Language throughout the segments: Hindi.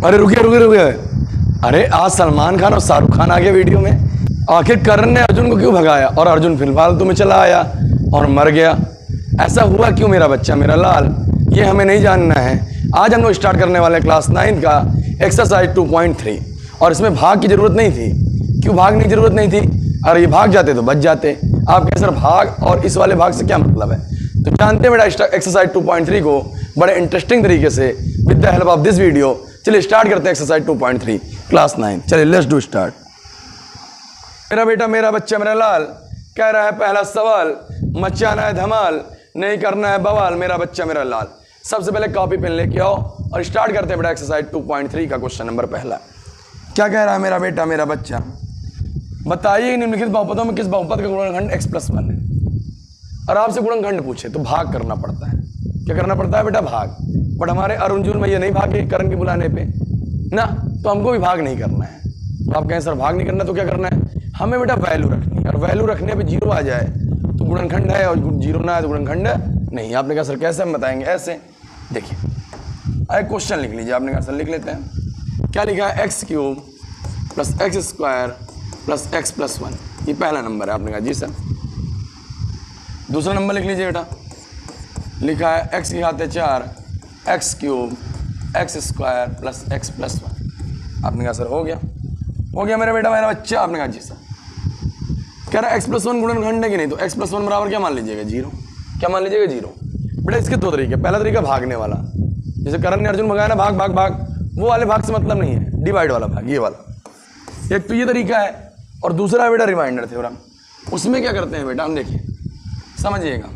अरे रुके रुके रुके, अरे आज सलमान खान और शाहरुख खान आ गए वीडियो में। आखिर करण ने अर्जुन को क्यों भगाया और अर्जुन फिर फालतू में चला आया और मर गया? ऐसा हुआ क्यों मेरा बच्चा मेरा लाल? ये हमें नहीं जानना है। आज हम लोग स्टार्ट करने वाले क्लास 9 का एक्सरसाइज 2.3 और इसमें भाग की जरूरत नहीं थी। क्यों भागने की जरूरत नहीं थी? अरे ये भाग जाते तो बच जाते। आप कहें सर भाग और इस वाले भाग से क्या मतलब है? तो जानते हैं बेटा एक्सरसाइज 2.3 को बड़े इंटरेस्टिंग तरीके से with the help of this video. चलिए स्टार्ट करते हैं एक्सरसाइज 2.3 क्लास 9। चलिए लेट्स डू स्टार्ट। मेरा बेटा मेरा बच्चा मेरा लाल कह रहा है पहला सवाल, मचाना है धमाल नहीं करना है बवाल। मेरा बच्चा मेरा लाल, सबसे पहले कॉपी पेन लेके आओ और स्टार्ट करते हैं बेटा एक्सरसाइज 2.3 का क्वेश्चन नंबर पहला। क्या कह रहा है मेरा बेटा मेरा बच्चा? बताइए निम्नलिखित बहुपदों में किस बहुपद का गुणनखंड x+1 है? और आपसे गुणनखंड पूछे तो भाग करना पड़ता है। क्या करना पड़ता है बेटा? भाग। बट हमारे अरुणजुल में ये नहीं भागे करण के बुलाने पे ना, तो हमको भी भाग नहीं करना है। तो आप कहें सर भाग नहीं करना तो क्या करना है? हमें बेटा वैल्यू रखनी है और वैल्यू रखने पे जीरो आ जाए तो गुणनखंड है और जीरो ना आए तो गुणनखंड नहीं। आपने कहा सर कैसे हम बताएंगे? ऐसे देखिए, अरे क्वेश्चन लिख लीजिए। आपने कहा सर लिख लेते हैं। क्या लिखा है? x³ + x² + x+1। ये पहला नंबर है। आपने कहा जी सर। दूसरा नंबर लिख लीजिए बेटा। लिखा है x⁴ x³ x² + x+1। आपने कहा सर हो गया मेरा बेटा मेरा बच्चा। आपने कहा जी सर। कह रहा है x+1 गुणनखंड है कि नहीं? तो x+1 बराबर क्या मान लीजिएगा? 0। क्या मान लीजिएगा? 0। बेटा इसके दो तरीके। पहला तरीका भागने वाला, जैसे करण ने अर्जुन भगाया ना, भाग भाग भाग, वो वाले भाग से मतलब नहीं है, डिवाइड वाला भाग, ये वाला। एक तो ये तरीका है और दूसरा है बेटा रिमाइंडर थ्योरम। उसमें क्या करते हैं बेटा हम देखिए, समझिएगा।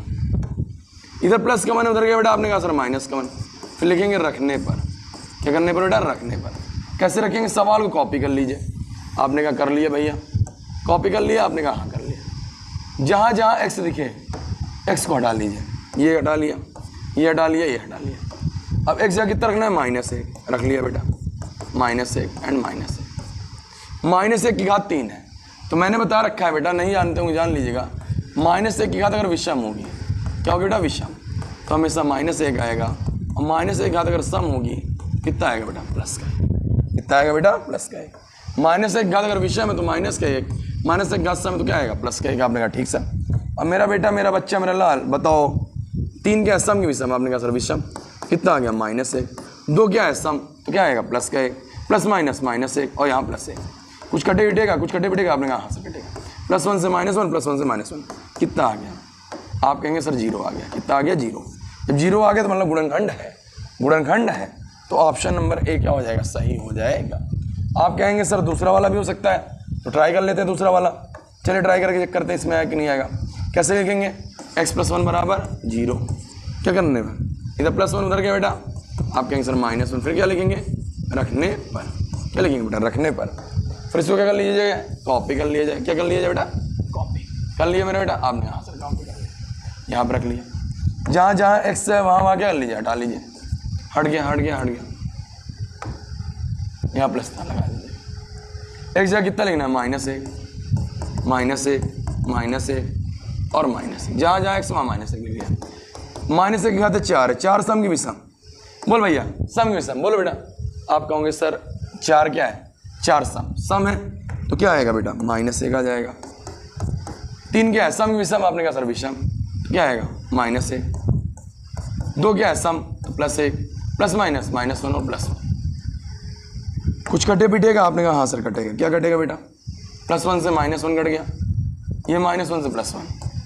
इधर प्लस का मन उधर गया बेटा। आपने कहा सर माइनस का मन, फिर लिखेंगे रखने पर। क्या करने पर बेटा? रखने पर। कैसे रखेंगे? सवाल को कॉपी कर लीजिए। आपने कहा कर लिया भैया, कॉपी कर लिया। आपने कहा हाँ कर लिया। जहाँ जहाँ एक्स दिखे एक्स को हटा लीजिए। ये हटा लिया, ये हटा लिया, ये हटा लिया। अब एक्स जगह कितना रखना है? -1 रख लिया बेटा। -1 एंड -1। -1 की घात 3 है। तो मैंने बता रखा है बेटा, नहीं जानते होंगे जान लीजिएगा। -1 की घात अगर विषम होगी, क्या होगी बेटा? विषम। तो हमेशा -1 आएगा और -1 की घात अगर सम होगी कितना आएगा बेटा? प्लस का। कितना आएगा बेटा? प्लस का। -1 की घात अगर विषम है तो -1, -1 की घात सम है तो क्या आएगा? प्लस का। आपने कहा ठीक सर। अब मेरा बेटा मेरा बच्चा मेरा लाल बताओ, 3 क्या है? सम की विषम। आपने कहा सर विषम। कितना आ गया? -1। 2 क्या है? सम, तो क्या आएगा? प्लस का। प्लस माइनस -1 और यहाँ +1। कुछ कटे पिटेगा? कुछ कटे पिटेगा? आपने कहा हाँ से कटेगा। +1 से -1 +1 से -1 कितना आ गया? आप कहेंगे सर 0 आ गया। कितना आ गया? 0। जब 0 आ गया तो मतलब गुणनखंड है। गुणनखंड है तो ऑप्शन नंबर ए क्या हो जाएगा? सही हो जाएगा। आप कहेंगे सर दूसरा वाला भी हो सकता है, तो ट्राई कर लेते हैं दूसरा वाला। चलिए ट्राई करके चेक करते हैं इसमें आया कि नहीं आएगा। कैसे लिखेंगे? x+1 बराबर 0। क्या करने में? इधर +1 उधर गया बेटा। आप कहेंगे सर -1। फिर क्या लिखेंगे? रखने पर। क्या लिखेंगे बेटा? रखने पर। फिर इसको क्या कर लीजिएगा? कॉपी कर लिया जाए। क्या कर लिया जाए बेटा? कॉपी कर लिया मेरा बेटा। आपने यहाँ सर कॉपी कर लिया, यहाँ पर रख लिया। जहाँ जहाँ x है वहाँ क्या कर लीजिए? हटा लीजिए। हट गया हट गया हट गया। यहाँ प्लस था लगा दीजिए। x जगह कितना लिखना है? -1 -1 और -1। जहाँ जहाँ x वहाँ -1 लिख लिया। -1 की घात 4 है। 4 सम की विषम। बोल भैया सम की विषम बोलो बेटा। आप कहोगे सर 4 क्या है? 4 सम है तो क्या आएगा बेटा? -1 आ जाएगा। 3 क्या है? सम की विषम। आपने कहा सर विषम, तो क्या आएगा? -1। 2 क्या है? सम, तो +1 प्लस माइनस -1 और +1। कुछ कटे पिटेगा? आपने कहा हाँ सर कटेगा। क्या कटेगा बेटा? +1 से -1 कट गया, ये -1 से +1,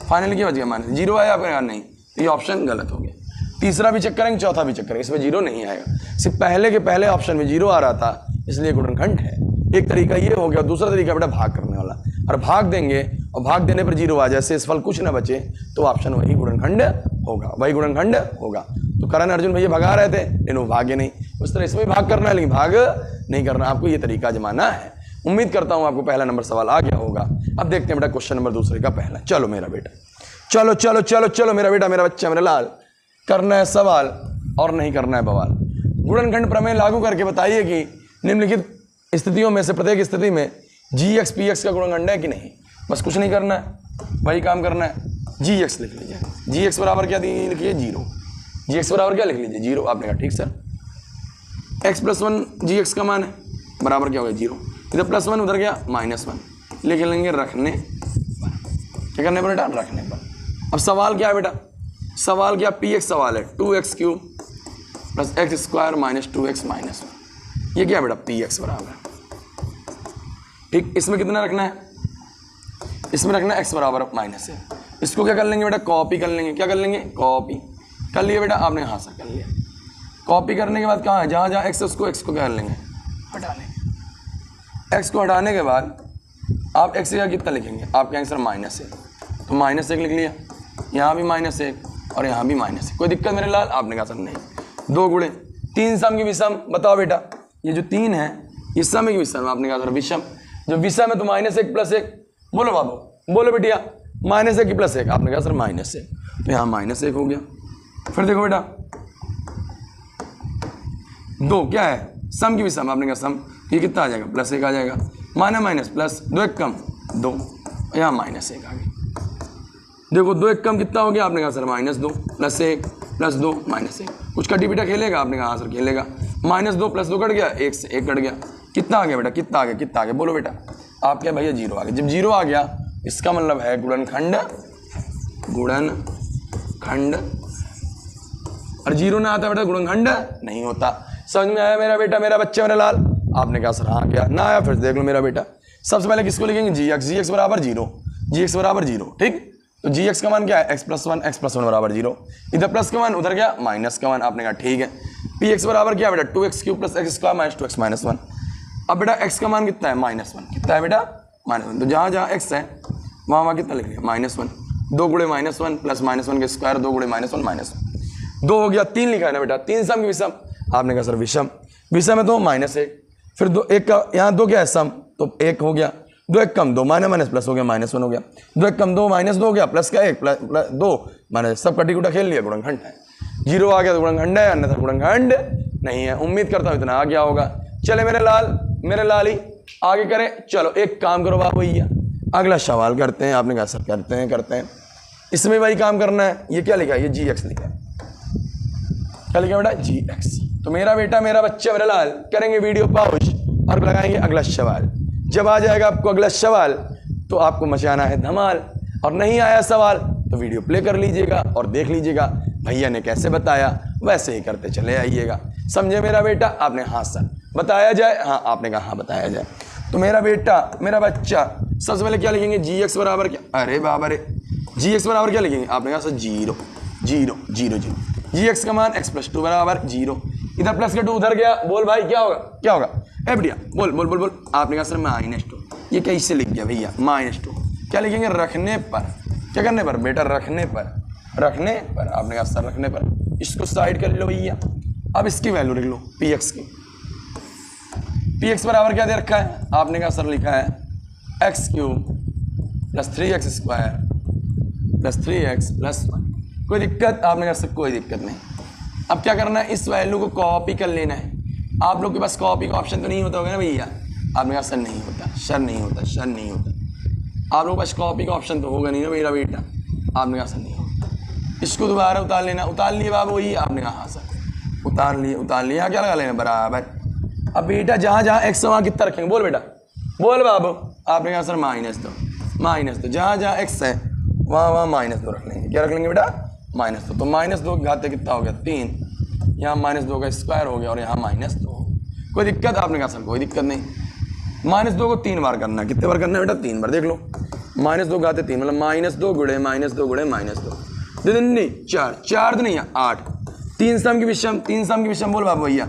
फाइनली क्या बच गया? -0 आया। आपने कहा नहीं, ये ऑप्शन गलत हो गया। तीसरा भी चेक करेंगे, चौथा भी चेक करेंगे, इसमें 0 नहीं आएगा। सिर्फ पहले के पहले ऑप्शन में 0 आ रहा था, इसलिए गुणनखंड है। एक तरीका ये हो गया। दूसरा तरीका बेटा भाग करने वाला, और भाग देंगे और भाग देने पर 0 आ जाए, शेषफल कुछ ना बचे, तो ऑप्शन वही गुणनखंड होगा, वही गुणनखंड होगा। तो करण अर्जुन भैया भगा रहे थे लेकिन वो भागे नहीं। उस तरह इसमें भाग करना है लेकिन भाग नहीं करना। आपको ये तरीका आजमाना है। उम्मीद करता हूँ आपको पहला नंबर सवाल आ गया होगा। अब देखते हैं बेटा क्वेश्चन नंबर दूसरे का पहला। चलो मेरा बेटा, चलो चलो चलो चलो मेरा बेटा मेरा बच्चा मेरा लाल, करना है सवाल और नहीं करना है बवाल। गुणनखंड प्रमेय लागू करके बताइए कि निम्नलिखित स्थितियों में से प्रत्येक स्थिति में gx px का गुणनखंड है कि नहीं। बस कुछ नहीं करना है, वही काम करना है। gx लिख लीजिए। gx बराबर क्या लिखिए? 0। gx बराबर क्या लिख लीजिए? 0। आपने कहा ठीक सर। एक्स प्लस वन जी एक्स का मान है, बराबर क्या हो गया 0। इधर +1 उधर गया -1, लिख लेंगे रखने पर। क्या करने पर बेटा, रखने पर। अब सवाल क्या है बेटा, सवाल क्या, px सवाल है 2x³ + x² - 2x - 1। ये क्या है बेटा, px बराबर, ठीक। इसमें कितना रखना है, इसमें रखना है x बराबर -1। इसको क्या कर लेंगे बेटा, कॉपी कर लेंगे। क्या कर लेंगे, कॉपी कर लिया बेटा, आपने यहाँ से कर लिया। कॉपी करने के बाद कहाँ है, जहाँ जहाँ x है उसको क्या कर लेंगे, हटा लेंगे। x को हटाने के बाद आप x का कितना लिखेंगे, आपका आंसर -1, तो -1 लिख लिया, यहाँ भी -1 और यहाँ भी -1। कोई दिक्कत मेरे लाल, आपने कहा सर नहीं। 2 गुणे 3 सम की विषम, बताओ बेटा ये जो 3 है ये सम की विषम, आपने कहा सर विषम। जो विषम है तो -1 + 1, बोलो बाबू, बोलो बेटिया, -1 की +1, आपने कहा सर -1, तो यहाँ -1 हो गया। फिर देखो बेटा 2 क्या है, सम की विषम, आपने कहा सम, ये कितना आ जाएगा, +1 आ जाएगा, माइनस प्लस 2 1 कम 2, यहाँ -1 आ गया। देखो 2 1 कम कितना हो गया, आपने कहा सर -2 + 1 + 2 -1। कुछ कटी बेटा खेलेगा, आपने कहा हाँ सर खेलेगा। -2 + 2 कट गया, 1 से 1 कट गया, कितना आ गया बेटा, कितना आ गया, कितना आ गया, बोलो बेटा। आप क्या भैया 0 आ गया। जब 0 आ गया इसका मतलब है गुणनखंड, गुणनखंड, और 0 ना आता बेटा गुणनखंड नहीं होता। समझ में आया मेरा बेटा, मेरा बच्चा, मेरा लाल? आपने कहा सर हाँ क्या, ना आया फिर देख लो मेरा बेटा। सबसे पहले किसको लिखेंगे, gx बराबर 0, gx बराबर 0, ठीक। तो gx का मान क्या है, x + 1, x + 1 बराबर 0। इधर प्लस का मान, उधर क्या माइनस का मान, आपने कहा ठीक है। px बराबर क्या बेटा, 2x³ + x² - 2x - 1। अब बेटा x का मान कितना है, -1, कितना है बेटा, -1। तो जहाँ जहाँ x है वहाँ कितना लिख लिया, -1। 2 गुणे -1 + -1 का स्क्वायर, 2 गुणे -1 -1, 2 हो गया। 3 लिखा है ना बेटा, 3 सम की विषम, आपने कहा सर विषम, विषम है तो -1, फिर 2 1 का यहाँ 2 क्या है सम, तो 1 हो गया। 2 1 कम 2, माइनस प्लस हो गया, -1 हो गया। 2 1 कम 2, -2 हो गया, प्लस का 1 + 2 माइनस, सब कटी कुटा खेल लिया, गुणनखंड है। 0 आ गया तो गुणनखंड है, अन्यथा गुणनखंड नहीं है। उम्मीद करता हूँ इतना आ गया होगा। चले मेरे लाल, मेरे लाली, आगे करें। चलो एक काम करो बाबू भैया, अगला सवाल करते हैं। आपने कहा सर करते हैं, इसमें वही काम करना है। ये क्या लिखा है, ये gx लिखा है, क्या लिखा बेटा, gx। तो मेरा बेटा, मेरा बच्चा, मेरा लाल, करेंगे वीडियो पॉज और लगाएंगे अगला सवाल। जब आ जाएगा आपको अगला सवाल तो आपको मचाना है धमाल, और नहीं आया सवाल तो वीडियो प्ले कर लीजिएगा और देख लीजिएगा भैया ने कैसे बताया, वैसे ही करते चले आइएगा। समझे मेरा बेटा? आपने हाँ सर बताया जाए, हाँ आपने कहा हाँ बताया जाए। तो मेरा बेटा, मेरा बच्चा, सबसे पहले क्या लिखेंगे, gx बराबर क्या, अरे बाबा रे, gx बराबर क्या लिखेंगे, आपने कहा सर 0 0 0 0। gx का मान x + 2 बराबर 0, इधर प्लस का 2 उधर गया, बोल भाई क्या होगा, क्या होगा, ए बढ़िया, बोल बोल बोल बोल। आपने कहा सर -2, ये कैसे लिख गया भैया, -2। क्या लिखेंगे, रखने पर, क्या करने पर बेटा, रखने पर, रखने पर। आपने कहा सर रखने पर, इसको साइड कर लो भैया। अब इसकी वैल्यू लिख लो, px की। px बराबर क्या दे रखा है, आपने कहा सर लिखा है x³ + 3x² + 3x + 1। कोई दिक्कत? आपने कहा सर कोई दिक्कत नहीं। अब क्या करना है, इस वैल्यू को कॉपी कर लेना है। आप लोग के पास कॉपी का ऑप्शन तो नहीं होता होगा ना भैया? आपने कहा सर नहीं होता, सर नहीं होता, सर नहीं होता। आप लोगों के पास कॉपी का ऑप्शन तो होगा नहीं ना मेरा बेटा? आपने कहा सर नहीं होता। इसको दोबारा उतार लेना, उतार लिए बाबू वही, आपने कहा हाँ सर उतार लिए, उतार लिए। यहाँ क्या लगा लेना, बराबर। अब बेटा जहाँ जहाँ x वहाँ कितना रखेंगे, बोल बेटा, बोल बाबू। आपने कहा सर -2, जहाँ जहाँ x है वहाँ -2 रख लेंगे। क्या रख लेंगे बेटा, -2। तो -2 की घात कितना हो गया, 3, यहाँ -2 का स्क्वायर हो गया और यहाँ -2। कोई दिक्कत? आपने कहा सर कोई दिक्कत नहीं। -2 को 3 बार करना है, कितने बार करना है बेटा, 3 बार। देख लो, -2 घाते 3 मतलब -2 गुणे -2 गुणे -2, 2 नहीं 4, 4 तो नहीं है 8। 3 सम की विषम, 3 सम की विषम, बोल बाबू भैया।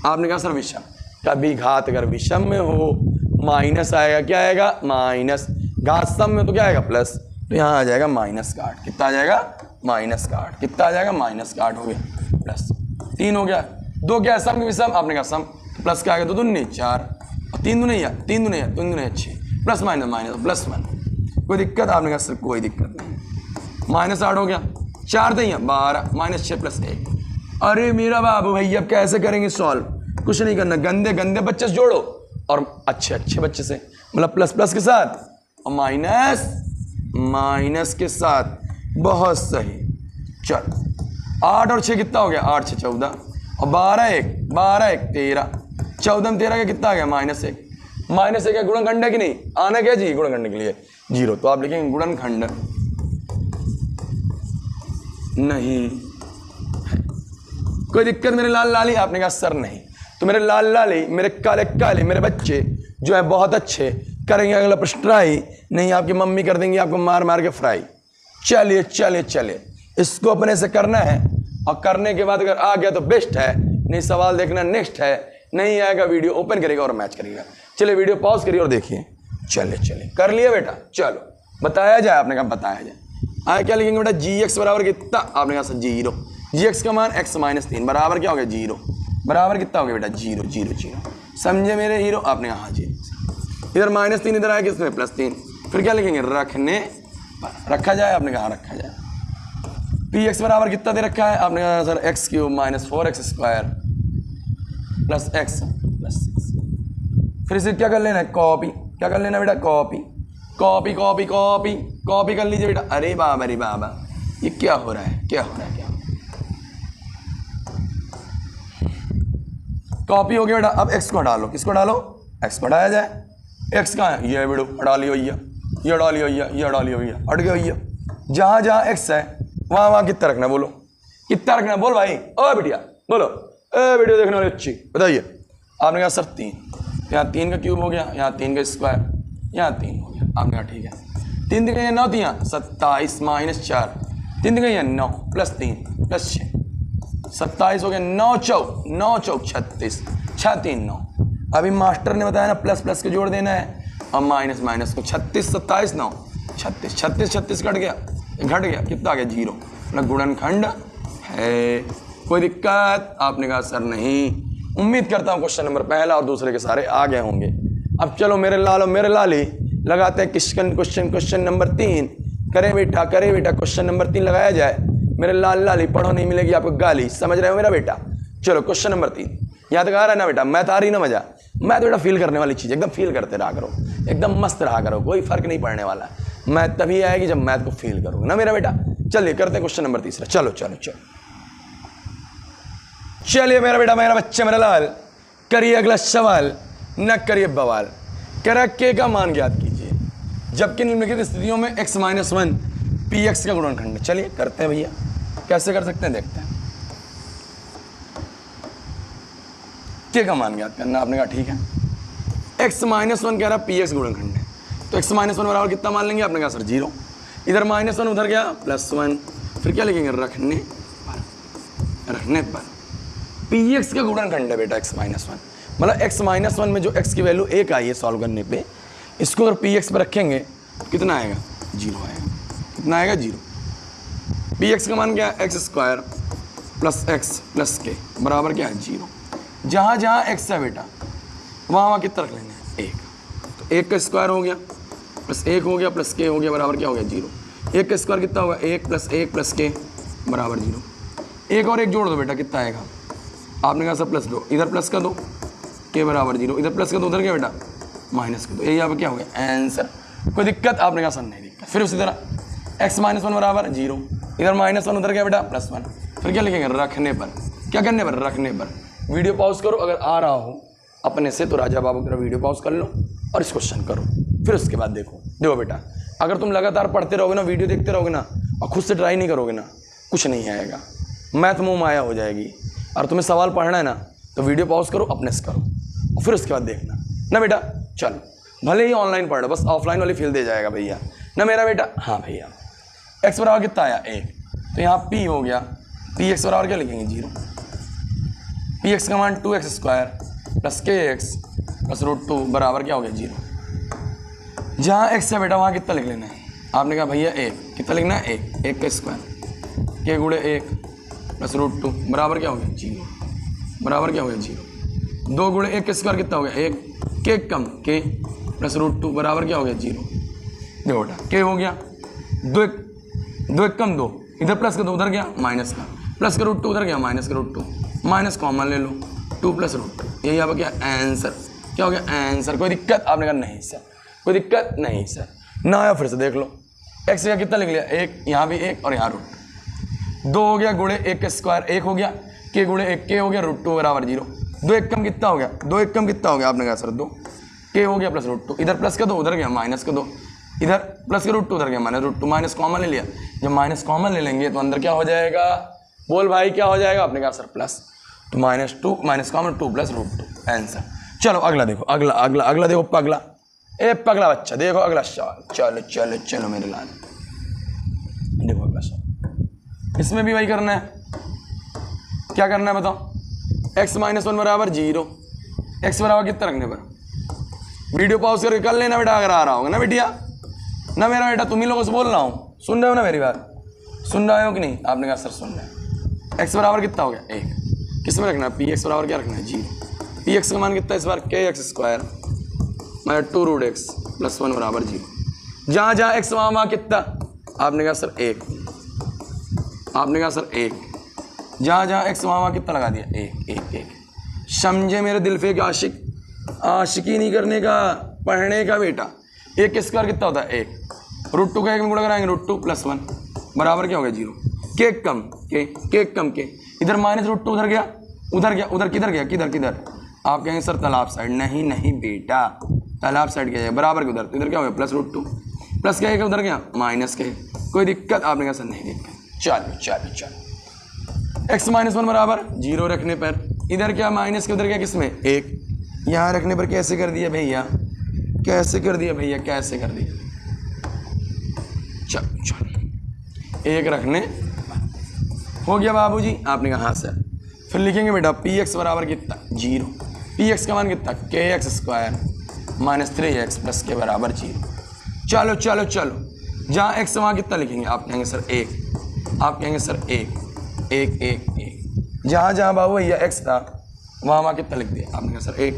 आपने कहा सर विषम, कभी घात अगर विषम में हो माइनस आएगा, क्या आएगा, माइनस। घात सम में तो क्या आएगा, प्लस। तो यहाँ आ जाएगा -8, कितना आ जाएगा, -8, कितना आ जाएगा, -8 हो गया, प्लस 3 हो गया। 2 क्या है, सम की विषम, आपने कहा सम, प्लस क्या आ गया, 2 नहीं 4, और 3 नहीं है, 3 नहीं है, 3 नहीं 6, प्लस माइनस +1। कोई दिक्कत? आपने कहा सर कोई दिक्कत नहीं। -8 हो गया, 4 नहीं है 12, -6 + 1। अरे मेरा बाबू भैया अब कैसे करेंगे सॉल्व? कुछ नहीं करना, गंदे गंदे बच्चे से जोड़ो और अच्छे अच्छे बच्चे से, मतलब प्लस के साथ और माइनस के साथ। बहुत सही। चल 8 और 6 कितना हो गया, 8 6 14 और 12 1 12 1 13, 14 में 13 का कितना आ गया -1। -1 का गुणनखंड है कि नहीं, आना क्या जी गुणनखंड के लिए 0, तो आप लिखेंगे गुणनखंड नहीं। कोई दिक्कत मेरे लाल लाली? आपने कहा सर नहीं। तो मेरे लाल लाली, मेरे काले काले मेरे बच्चे जो है बहुत अच्छे, करेंगे अगला प्रश्न ट्राई, नहीं आपकी मम्मी कर देंगी आपको मार मार के फ्राई। चलिए चलिए चलिए, इसको अपने से करना है और करने के बाद अगर आ गया तो बेस्ट है, नहीं सवाल देखना नेक्स्ट है, नहीं आएगा वीडियो ओपन करेगा और मैच करेगा। चलिए वीडियो पॉज करिए और देखिए। चलिए चलिए कर लिया बेटा, चलो बताया जाए। आपने कहा बताया जाए। आगे क्या लिखेंगे बेटा, जी एक्स बराबर कितना? आपने कहा सर 0। जी एक्स का मान x - 3 बराबर क्या हो गया 0, बराबर कितना हो गया बेटा 0 0 0। समझे मेरे हीरो? आपने कहा हाँ जी। इधर -3 इधर आया किसमें +3, फिर क्या लिखेंगे रखने पर, रखा जाए। आपने कहा रखा जाए। पी एक्स बराबर कितना दे रखा है? आपने कहा सर x³ - 4x² + x + 6। फिर इसे क्या कर लेना है कॉपी, क्या कर लेना बेटा copy copy copy copy copy कर लीजिए बेटा। अरे बाबा ये क्या हो रहा है, क्या हो रहा है, क्या कॉपी हो गया बेटा। अब x को हटा लो, किसको डालो x को हटाया जाए। x कहाँ है? ये बेटो हटा लियो भैया, ये हटा लियो भैया, ये हटा लियो भैया, हट गया भैया। जहाँ जहाँ x है वहाँ वहाँ कितना रखना, बोलो कितना रखना, बोल भाई ओ बिटिया बोलो। वीडियो देखने वाली अच्छी बताइए। आपने कहा सर 3, यहाँ 3 का क्यूब हो गया, यहाँ 3 का स्क्वायर, यहाँ 3 हो गया। आपने कहा ठीक है। 3 दिखा यहाँ 9 थी, यहाँ 27 - 4, 3 दिखा यहाँ 9 + 3 + 6, 27 हो गया। 9 चौक 36, 6 3 9। अभी मास्टर ने बताया ना प्लस प्लस को जोड़ देना है और माइनस माइनस को। 36 27 9 36, 36 36 घट गया कितना आ गया 0। मतलब गुणनखंड है। कोई दिक्कत? आपने कहा सर नहीं। उम्मीद करता हूँ क्वेश्चन नंबर पहला और दूसरे के सारे आ गए होंगे। अब चलो मेरे लाल और मेरे लाली लगाते हैं क्वेश्चन नंबर 3। करे बेटा क्वेश्चन नंबर 3 लगाया जाए। मेरे लाल लाली पढ़ो नहीं मिलेगी आपको गाली, समझ रहे हो मेरा बेटा। चलो क्वेश्चन नंबर 3 यहाँ तक आ रहा है ना बेटा। मैथ आ रही ना मजा? मैथ बेटा फील करने वाली चीज़, एकदम फील करते रहा करो, एकदम मस्त रहा करो, कोई फर्क नहीं पड़ने वाला। मैथ तभी आएगी जब मैथ को फील करोगे ना मेरा बेटा। चलिए करते हैं क्वेश्चन नंबर 3। चलो चलो चलो चलिए मेरा बेटा, मेरा बच्चा, मेरा लाल, करिए अगला सवाल, न करिए बवाल। करा के का मान ज्ञात कीजिए जबकि निम्नलिखित स्थितियों में x - 1 px का गुणनखंड है। चलिए करते हैं भैया, कैसे कर सकते हैं देखते हैं। के का मान ज्ञात करना। आपने कहा ठीक है। x - 1 कह रहा px गुणनखंड है, तो x - 1 बराबर कितना मान लेंगे? आपने कहा सर 0। इधर -1 उधर गया +1, फिर क्या लिखेंगे रखने पर। px का गुणनखंड है बेटा x - 1, मतलब x - 1 में जो x की वैल्यू 1 आई है सॉल्व करने पे, इसको अगर px पर रखेंगे कितना आएगा 0 आएगा। कितना आएगा 0। px का मान क्या है x² + x + k बराबर क्या है 0। जहाँ जहाँ x है बेटा वहाँ वहाँ कितना रख लेना है 1। तो 1 का स्क्वायर हो गया + 1 हो गया + k हो गया बराबर क्या हो गया 0। 1 का स्क्वायर कितना होगा 1 + 1 + k बराबर 0। 1 और 1 जोड़ दो बेटा कितना आएगा? आपने कहा सर +2, इधर प्लस का 2 k बराबर 0, इधर प्लस का 2 उधर क्या बेटा माइनस का 2। यही यहाँ पर क्या हो गया आंसर। कोई दिक्कत? आपने कहा सर नहीं दिक्कत। फिर उसी तरह x - 1 बराबर 0, इधर -1 उधर क्या बेटा +1, फिर क्या लिखेंगे रखने पर। क्या करने पर? रखने पर। वीडियो पॉज करो, अगर आ रहा हो अपने से तो राजा बाबू की तरह वीडियो पॉज कर लो और इस क्वेश्चन करो, फिर उसके बाद देखो बेटा। अगर तुम लगातार पढ़ते रहोगे ना, वीडियो देखते रहोगे ना और खुद से ट्राई नहीं करोगे ना, कुछ नहीं आएगा, मैथ मुँह माया हो जाएगी। और तुम्हें सवाल पढ़ना है ना तो वीडियो पॉज करो, अपने से करो और फिर उसके बाद देखना ना बेटा। चलो भले ही ऑनलाइन पढ़ लो, बस ऑफलाइन वाली फील दे जाएगा भैया ना मेरा बेटा। हाँ भैया। x बराबर कितना आया 1, तो यहाँ p हो गया। px बराबर क्या लिखेंगे 0। px का मान 2x² + kx + √2 बराबर क्या हो गया 0। जहाँ x है बेटा वहाँ कितना लिख लेना है? आपने कहा भैया 1, कितना लिखना है 1 का स्क्वायर k गुणे 1 + √2 बराबर क्या हो गया 0, बराबर क्या हो गया 0। 2 गुणे 1 का स्क्वायर कितना हो गया 1, k कम k + √2 बराबर क्या हो गया 0। देखो बेटा k हो गया 2 1 कम 2, इधर प्लस का 2 उधर गया माइनस का, प्लस का √2 उधर गया माइनस का √2, माइनस कॉमन ले लो 2 + √2। यही यहाँ पर क्या आंसर। क्या हो गया आंसर। कोई दिक्कत? आपने कहा नहीं सर, कोई दिक्कत नहीं सर ना आया। फिर से देख लो x का कितना लिख लिया 1, यहाँ भी 1 और यहाँ √2 हो गया गुणे 1 का स्क्वायर 1 हो गया, k गुणे 1 k हो गया √2 बराबर 0। 2 एक कम कितना हो गया, 2 एक कम कितना हो गया, आपने कहा सर 2 के हो गया प्लस √2, इधर प्लस का 2 उधर गया माइनस का 2, इधर प्लस का √2 उधर गया माइनस √2, माइनस कॉमन ले लिया। जब माइनस कॉमन ले लेंगे तो अंदर क्या हो जाएगा, बोल भाई क्या हो जाएगा, आपने कहा सर प्लस, तो -2 माइनस कॉमन 2 प्लस √2 आंसर। चलो अगला देखो, अगला देखो पगला, ए पगला बच्चा देखो अगला सवाल। चलो चलो चलो मेरे लाल, देखो अगला सवाल, इसमें भी वही करना है। क्या करना है बताओ, x - 1 बराबर 0, x बराबर कितना रखने पर, वीडियो पॉज करके कर लेना बेटा अगर आ रहा होगा ना बेटिया, ना मेरा बेटा तुम ही लोगों से बोल रहा हूँ, सुन रहे हो ना मेरी बात, सुन रहे हो कि नहीं, आपने कहा सर सुन रहे हैं। x बराबर कितना हो गया 1, किस में रखना है, px बराबर क्या रखना है 0, px का मान कितना है इस बार kx² - 2√x + 1 बराबर 0, जहाँ जहाँ x वहाँ कितना, आपने कहा सर 1, आपने कहा सर 1, जहाँ जहाँ x वहाँ कितना लगा दिया 1 1 1। समझे मेरे दिल पे आशिक, आशिकी नहीं करने का, पढ़ने का बेटा। 1² कितना होता है 1, √2 का 1 में गुणा कराएंगे √2 + 1 बराबर क्या हो गया 0, के कम के कम के, इधर -√2 उधर गया उधर किधर गया किधर, आप कहेंगे सर तालाब साइड, नहीं बेटा तालाब साइड क्या है बराबर के उधर, तो इधर क्या हो गया +√2, प्लस क्या है उधर गया माइनस के, कोई दिक्कत, आपने कहा सर नहीं दिक्कत। चलो x - 1 बराबर 0 रखने पर इधर क्या माइनस के उधर क्या किसमें 1, यहाँ रखने पर कैसे कर दिया भैया, कैसे कर दिया, चलो 1 रखने हो गया बाबूजी, आपने कहा हाँ सर। फिर लिखेंगे बेटा px बराबर कितना 0, px का मान कितना kx² - 3x + के बराबर 0। चलो जहाँ x वहाँ कितना लिखेंगे, आप कहेंगे सर 1, आप कहेंगे सर 1 1 1 1, जहाँ बाबू भैया x था वहाँ कितना लिख दिया, आपने कहा सर 1।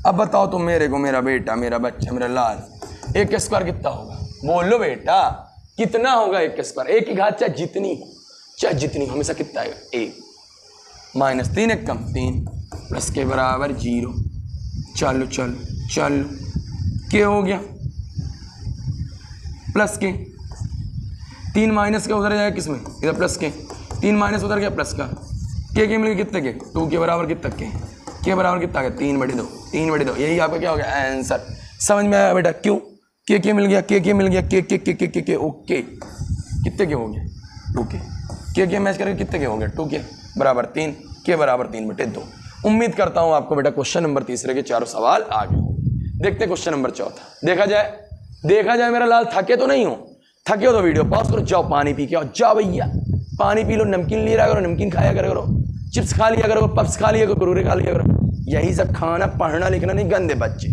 अब बताओ तुम मेरे को, मेरा बेटा मेरा बच्चा मेरा लाल, 1² कितना होगा, बोलो बेटा कितना होगा 1², 1 की घात चाहे जितनी हो हमेशा कितना आएगा 1, -3 एक कम 3 + के बराबर 0। चलो के हो गया प्लस के, 3 माइनस का उधर जाएगा किसमें, इधर प्लस के, 3 माइनस उधर गया प्लस का, के मिल गया कितने के 2 के बराबर कितना के बराबर कितना गया 3/2, यही आपका क्या हो गया आंसर। समझ में आया बेटा, क्यों के मिल गया, के मिल गया, के ओके, कितने के हो गया 2 के मैच करके कितने के हो गया 2 के बराबर 3, के बराबर 3/2। उम्मीद करता हूं आपको बेटा क्वेश्चन नंबर 3 के चारों सवाल आ गए होंगे। देखते क्वेश्चन नंबर 4 देखा जाए मेरा लाल, थके तो नहीं हो, थके हो तो वीडियो पॉज करो, जाओ पानी पी के आओ, जाओ भैया पानी पी लो, नमकीन ले रहा करो, नमकीन खाया करो, चिप्स खा लिया करो, पप्स खा लिया करो, कुरकुरे खा लिया करो, यही सब खाना, पढ़ना लिखना नहीं, गंदे बच्चे।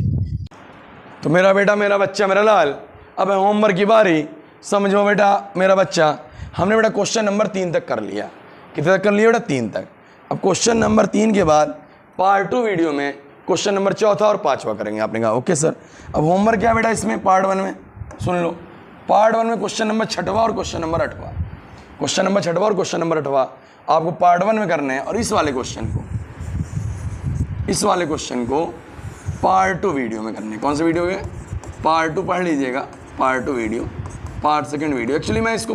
तो मेरा बेटा मेरा बच्चा मेरा लाल, अब होमवर्क की बारी, समझो बेटा मेरा बच्चा, हमने बेटा क्वेश्चन नंबर 3 तक कर लिया, कितने तक कर लिया बेटा 3 तक। अब क्वेश्चन नंबर 3 के बाद पार्ट 2 वीडियो में क्वेश्चन नंबर 4 और 5 करेंगे। आपने कहा ओके सर। अब होमवर्क क्या बेटा इसमें, पार्ट 1 में सुन लो, पार्ट 1 में क्वेश्चन नंबर 6 और क्वेश्चन नंबर 8, क्वेश्चन नंबर 6 और क्वेश्चन नंबर 8 आपको पार्ट 1 में करने हैं, और इस वाले क्वेश्चन को पार्ट 2 वीडियो में करने हैं। कौन से वीडियो के, पार्ट 2 पढ़ लीजिएगा, part 2 video, part 2 video. Actually मैं इसको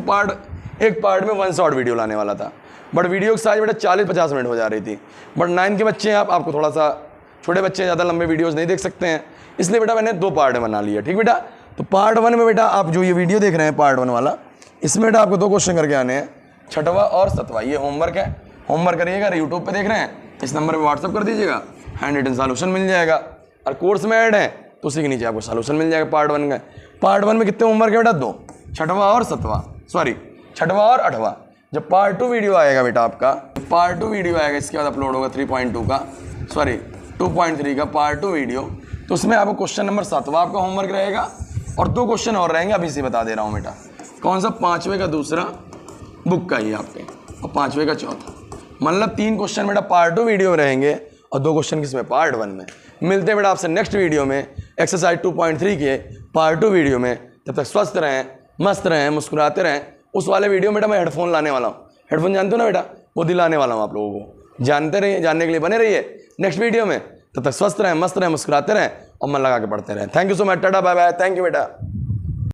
एक पार्ट में 1 शॉर्ट वीडियो लाने वाला था, बट वीडियो की साइज बेटा 40-50 मिनट हो जा रही थी, बट 9 के बच्चे हैं आपको थोड़ा सा छोटे बच्चे ज़्यादा लंबे वीडियोस नहीं देख सकते हैं, इसलिए बेटा मैंने 2 पार्ट में बना लिया। ठीक बेटा, तो पार्ट 1 में बेटा आप जो ये वीडियो देख रहे हैं पार्ट 1 वाला, इसमें बेटा आपको 2 क्वेश्चन करके आने हैं, 6वां और 7वां। ये होमवर्क है, होमवर्क करिएगा। यूट्यूब पे देख रहे हैं, इस नंबर पे व्हाट्सअप कर दीजिएगा, हैंड रिटन सॉल्यूशन मिल जाएगा, और कोर्स में ऐड है तो उसी के नीचे आपको सॉल्यूशन मिल जाएगा पार्ट 1 का। पार्ट 1 में कितने होमवर्क है बेटा 2, 6वां और 7वां, सॉरी 6वां और 8वां। जब पार्ट 2 वीडियो आएगा बेटा आपका, पार्ट 2 वीडियो आएगा, इसके बाद अपलोड होगा 3.2 का, सॉरी 2.3 का पार्ट 2 वीडियो, तो उसमें आपको क्वेश्चन नंबर 7वां आपका होमवर्क रहेगा, और 2 क्वेश्चन और रहेंगे, अभी से बता दे रहा हूँ बेटा। कौन सा, 5वें का दूसरा बुक का ही आपके, और 5वें का चौथा, मतलब 3 क्वेश्चन बेटा पार्ट 2 वीडियो में रहेंगे, और 2 क्वेश्चन किसमें, पार्ट 1 में। मिलते हैं बेटा आपसे नेक्स्ट वीडियो में एक्सरसाइज 2.3 के पार्ट 2 वीडियो में। तब तक स्वस्थ रहें, मस्त रहें, मुस्कुराते रहें। उस वाले वीडियो में बेटा मैं हेडफोन लाने वाला हूँ, हेडफोन जानते हो ना बेटा, वो दिलाने वाला हूँ आप लोगों को। जानते रहिए, जानने के लिए बने रहिए नेक्स्ट वीडियो में। तब तक स्वस्थ रहें, मस्त रहें, मुस्कुराते रहें, और मन लगा के पढ़ते रहें। Thank you so much, tata bye bye, thank you बेटा।